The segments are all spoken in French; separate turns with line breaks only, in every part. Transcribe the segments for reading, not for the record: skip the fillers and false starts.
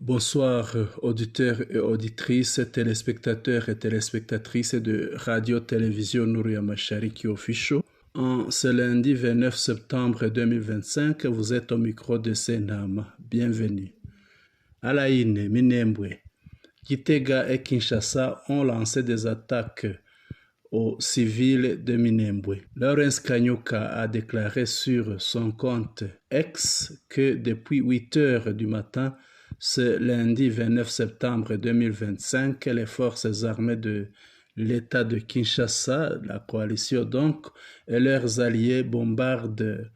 Bonsoir auditeurs et auditrices, téléspectateurs et téléspectatrices de Radio-Télévision Nouria Mashariki Official. En ce lundi 29 septembre 2025, vous êtes au micro de Senama. Bienvenue. Alaïne, Minembwe, Kitega et Kinshasa ont lancé des attaques aux civils de Minembwe. Lawrence Kanyuka a déclaré sur son compte X que depuis 8 heures du matin, ce lundi 29 septembre 2025, les forces armées de l'État de Kinshasa, la coalition donc, et leurs alliés bombardent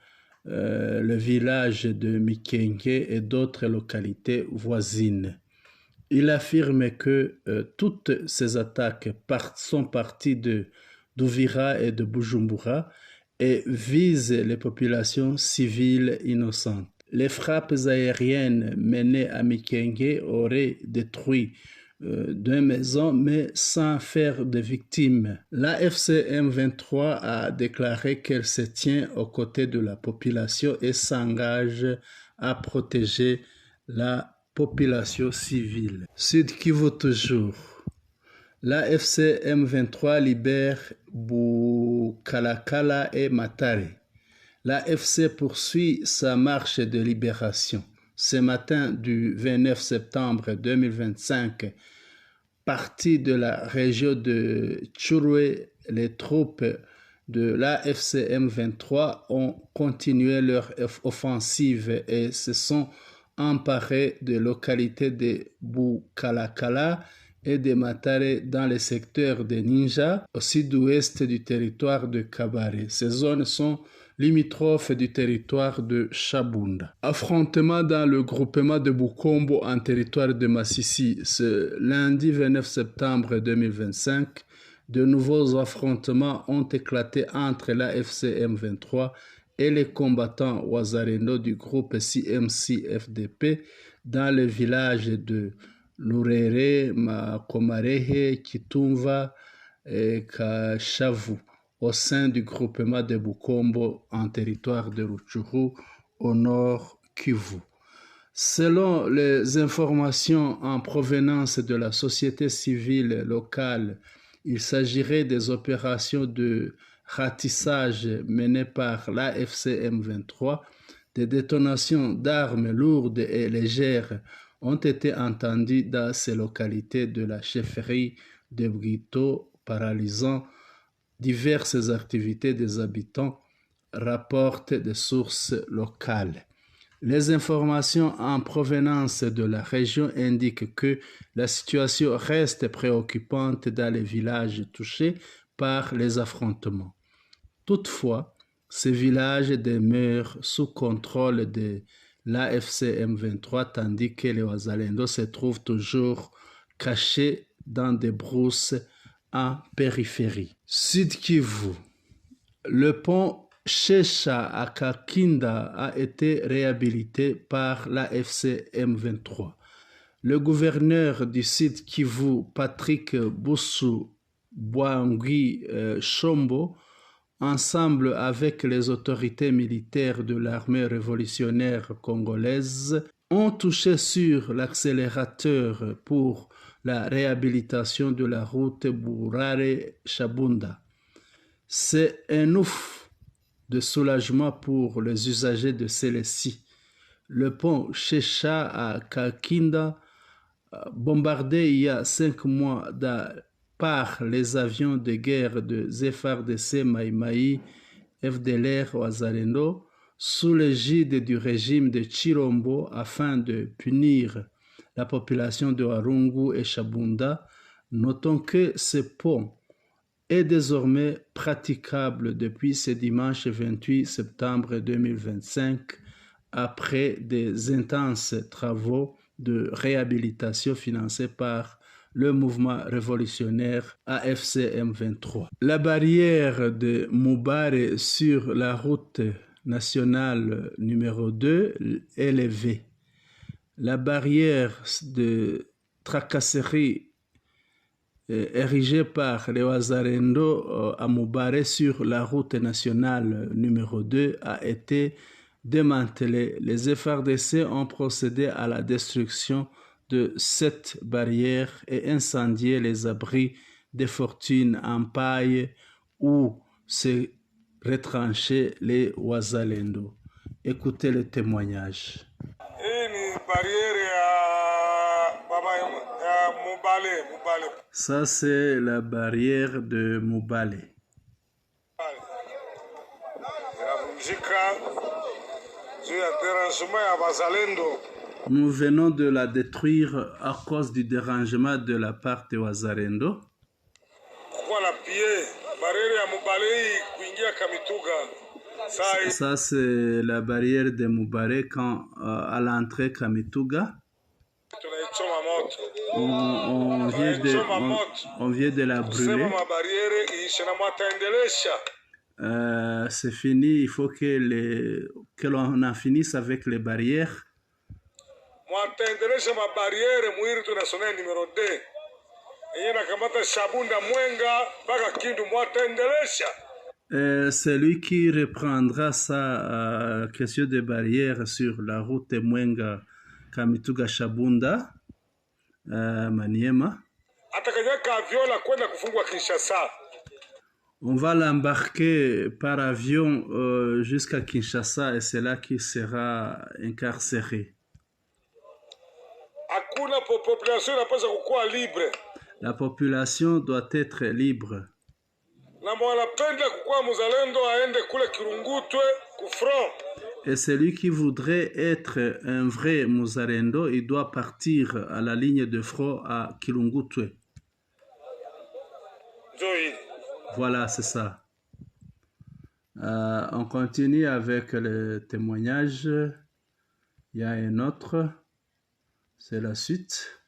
le village de Mikenge et d'autres localités voisines. Il affirme que toutes ces attaques sont parties d'Uvira et de Bujumbura et visent les populations civiles innocentes. Les frappes aériennes menées à Mikenge auraient détruit deux maisons, mais sans faire de victimes. La FCM 23 a déclaré qu'elle se tient aux côtés de la population et s'engage à protéger la population civile. Sud Kivu toujours. La FCM 23 libère Bukalakala et Matare. La FC poursuit sa marche de libération. Ce matin du 29 septembre 2025, partie de la région de Tchouroué, les troupes de la FCM 23 ont continué leur offensive et se sont emparés de localités de Bukalakala et de Matare dans le secteur de Ninja, au sud-ouest du territoire de Kabare. Ces zones sont limitrophes du territoire de Shabunda. Affrontement dans le groupement de Bukombo en territoire de Massissi. Ce lundi 29 septembre 2025, de nouveaux affrontements ont éclaté entre la FCM 23 et les combattants Wazarendo du groupe CMC-FDP dans le village de Lurere, Makomarehe, Kitumva et Kashavu, au sein du groupement de Bukombo en territoire de Rutshuru au nord Kivu. Selon les informations en provenance de la société civile locale, il s'agirait des opérations de ratissage menées par la FCM 23. Des détonations d'armes lourdes et légères ont été entendues dans ces localités de la chefferie de Brito, paralysant diverses activités des habitants, rapportent des sources locales. Les informations en provenance de la région indiquent que la situation reste préoccupante dans les villages touchés par les affrontements. Toutefois, ces villages demeurent sous contrôle de l'AFCM 23 tandis que les Wazalendo se trouvent toujours cachés dans des brousses en périphérie. Sud Kivu. Le pont Shesha à Kakinda a été réhabilité par la FCM 23. Le gouverneur du Sud Kivu, Patrick Boussou Bwangui Chombo, ensemble avec les autorités militaires de l'armée révolutionnaire congolaise, ont touché sur l'accélérateur pour la réhabilitation de la route Bourare-Chabunda. C'est un ouf de soulagement pour les usagers de celle-ci. Le pont Shesha à Kakinda, bombardé il y a 5 mois par les avions de guerre de FARDC, Maïmaï, FDLR, Wazalendo, sous l'égide du régime de Chirombo afin de punir la population de Warungu et Chabunda. Notons que ce pont est désormais praticable depuis ce dimanche 28 septembre 2025 après des intenses travaux de réhabilitation financés par le mouvement révolutionnaire AFCM 23. La barrière de Moubare sur la route nationale numéro 2 est levée. La barrière de tracasserie érigée par les Wazarendo à Moubare sur la route nationale numéro 2 a été démantelée. Les FARDC ont procédé à la destruction de cette barrière et incendier les abris des fortunes en paille où se retranchaient les Wazalendo. Écoutez le témoignage. Ça, c'est la barrière de Mubale. Nous venons de la détruire à cause du dérangement de la part de Wazalendo. Ça, c'est la barrière de Mubale quand à l'entrée Kamituga. On vient de la brûler. C'est fini, il faut que l'on en finisse avec les barrières. Celui qui reprendra sa question de barrières sur la route Mwenga Kamituga Shabunda Maniema. On va l'embarquer par avion jusqu'à Kinshasa et c'est là qu'il sera incarcéré. La population doit être libre. Et celui qui voudrait être un vrai Muzalendo, il doit partir à la ligne de front à Kilungutwe. Voilà, c'est ça. On continue avec le témoignage. Il y a un autre. C'est la suite.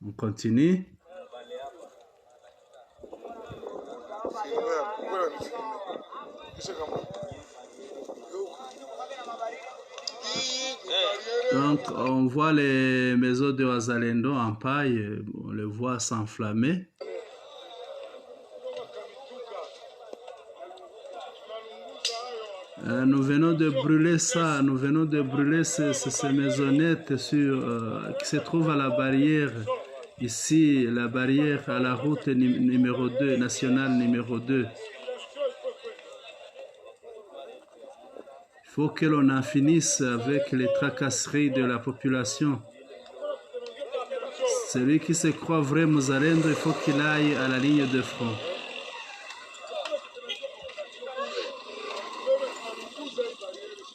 On continue. Donc, on voit les maisons de Wazalendo en paille. On les voit s'enflammer. Nous venons de brûler ça, nous venons de brûler ces maisonnettes qui se trouvent à la barrière, ici, la barrière à la route numéro 2, nationale numéro 2. Il faut que l'on en finisse avec les tracasseries de la population. Celui qui se croit vrai Muzalendo, il faut qu'il aille à la ligne de front.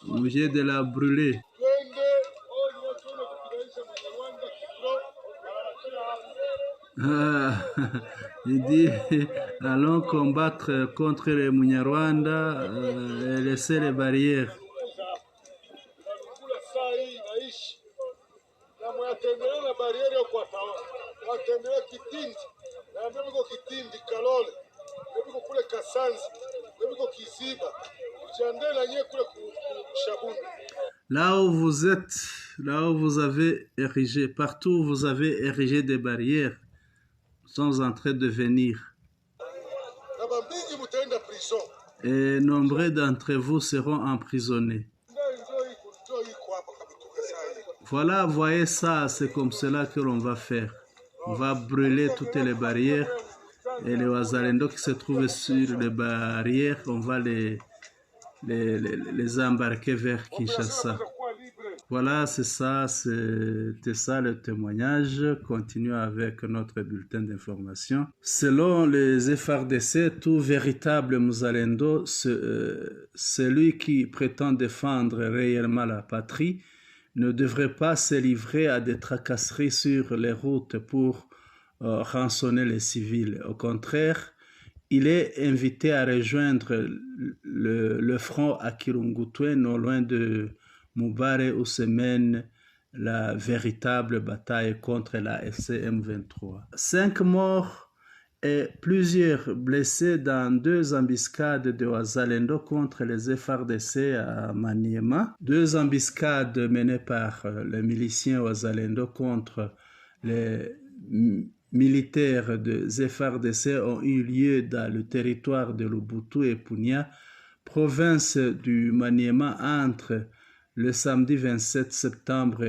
On vient de la brûler. Il dit, allons combattre contre les Munyarwanda et laisser les barrières. Là où vous êtes, là où vous avez érigé, partout où vous avez érigé des barrières, nous sommes en train de venir. Et nombreux d'entre vous seront emprisonnés. Voilà, voyez ça, c'est comme cela que l'on va faire. On va brûler toutes les barrières et les Wazalendo qui se trouvent sur les barrières, on va les embarquer vers Kinshasa. Voilà, c'est ça, c'était ça le témoignage. Continuons avec notre bulletin d'information. Selon les FARDC, tout véritable Muzalendo, celui qui prétend défendre réellement la patrie, ne devrait pas se livrer à des tracasseries sur les routes pour rançonner les civils. Au contraire, il est invité à rejoindre le front à Kilungutwe, non loin de Mubare, où se mène la véritable bataille contre la FCM 23. 5 morts et plusieurs blessés dans 2 embuscades de Wazalendo contre les FARDC à Maniema. 2 embuscades menées par les miliciens Wazalendo contre les militaires de FARDC ont eu lieu dans le territoire de Lubutu et Punia, province du Maniema, entre le samedi 27 septembre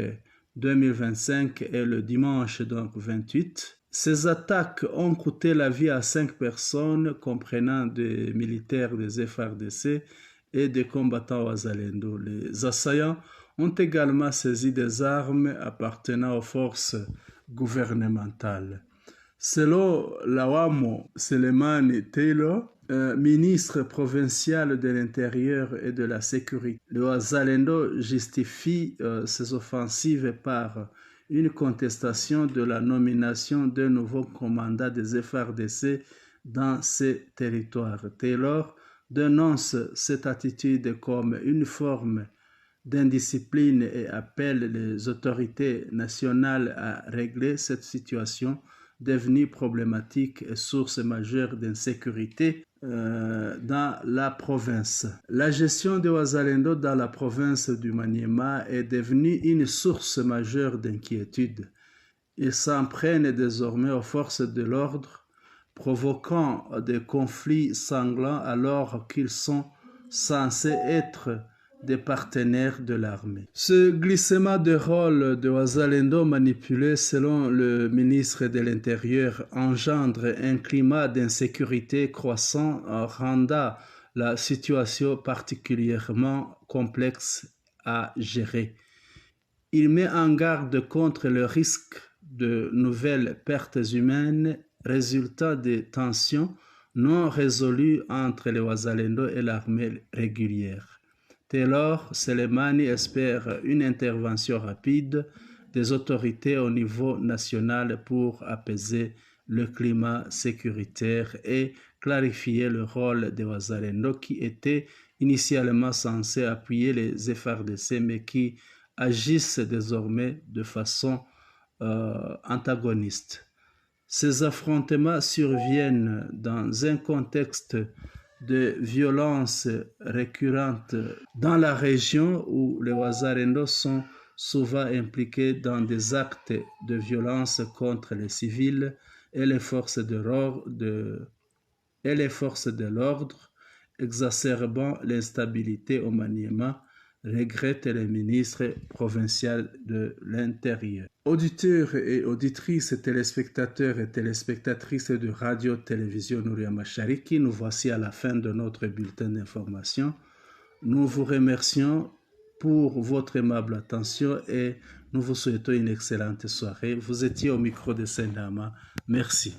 2025 et le dimanche donc 28. Ces attaques ont coûté la vie à 5 personnes, comprenant des militaires des FARDC et des combattants Wazalendo. Les assaillants ont également saisi des armes appartenant aux forces gouvernementales. Selon Lawamo Selemani Taylor, ministre provincial de l'Intérieur et de la Sécurité, le Wazalendo justifie ces offensives par une contestation de la nomination d'un nouveau commandant des FARDC dans ces territoires. Taylor dénonce cette attitude comme une forme d'indiscipline et appelle les autorités nationales à régler cette situation devenue problématique et source majeure d'insécurité dans la province. La gestion de Wazalendo dans la province du Maniema est devenue une source majeure d'inquiétude. Ils s'en prennent désormais aux forces de l'ordre, provoquant des conflits sanglants alors qu'ils sont censés être des partenaires de l'armée. Ce glissement de rôle de Wazalendo manipulé selon le ministre de l'Intérieur engendre un climat d'insécurité croissant, rendant la situation particulièrement complexe à gérer. Il met en garde contre le risque de nouvelles pertes humaines résultant des tensions non résolues entre les Wazalendo et l'armée régulière. Taylor Selemani espère une intervention rapide des autorités au niveau national pour apaiser le climat sécuritaire et clarifier le rôle des Wazalendo qui étaient initialement censés appuyer les FARDC mais qui agissent désormais de façon antagoniste. Ces affrontements surviennent dans un contexte de violences récurrentes dans la région où les Wazalendo sont souvent impliqués dans des actes de violence contre les civils et les forces de l'ordre, exacerbant l'instabilité au Maniema, regrette le ministre provincial de l'Intérieur. Auditeurs et auditrices, téléspectateurs et téléspectatrices de Radio-Télévision Nouria Mashariki, nous voici à la fin de notre bulletin d'information. Nous vous remercions pour votre aimable attention et nous vous souhaitons une excellente soirée. Vous étiez au micro de Sendama. Merci.